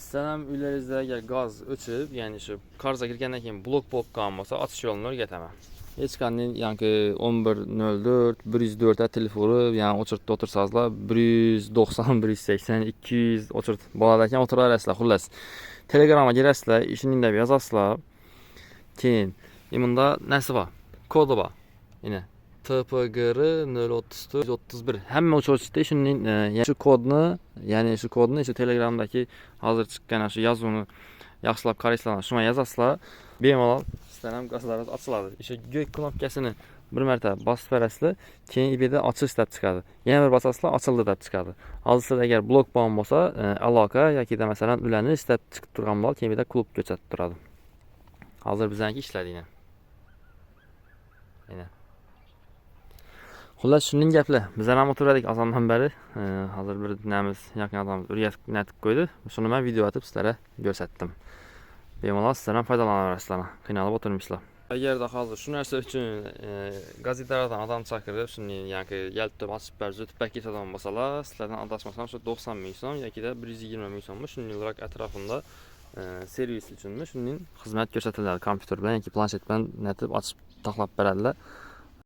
Sizden üllerizde eğer gaz öçüp, yani şu karza girgenden keyin blok kalmasa atış yolunu öğretemem. Hiç kanın yani 11.04 104 telefonu yani oturtda otursazlar 190 180 200 oturt baladayken oturarasızlar xullas. Telegram'a girərsizlər, işini də yazasızlar. Keyin imunda nəsi var? Kodu var. Yine TPGR 034 131. Həmmə uçuşda şunun yəni şu kodunu şu Telegram'daki hazır çıxan şu yazını yaxşılab koreyslana şuna yazasızlar. Bemalol istənilən qazlarınız açıladı. İşte gök knopkasını bir mərtəbə basıb verəsizlər. Keyin ibdə açış istəb çıxardı. Yenə bir basasızlar, açıldı da çıxardı. Hazırda əgər blok bağım olsa, əlaqə ya ki də məsələn üləni istəb çıxıb durğan bal keyin bir də klub göçətib duradı. Hazır bizənki işlədi yenə. Yenə. Xullas şunun gəpli. Bizlər ham oturadik azandan bəri. Hazır bir dinləmiz yaxın adamımız ürəyət nətib qoydu. Şunu mən video atıb sizlərə göstərdim. Bemalol sizlərdən faydalanırsınız. Qıynalıb oturmuşlar. Əgər də hazır şu нәрsə üçün qəzetlərdən adam çağırıb, şunu yəni gəlib açıb bərcət paket adam basalar, sizlərdən adaşmasam şu 90 min son, ya ki də 120 min sonmuş. Şunun olaraq ətrafında servis üçünmüş. Şunun xidmət göstərirlər kompüter bilən, yəni ki planşet bilən nətib açıb taxlab verərlər.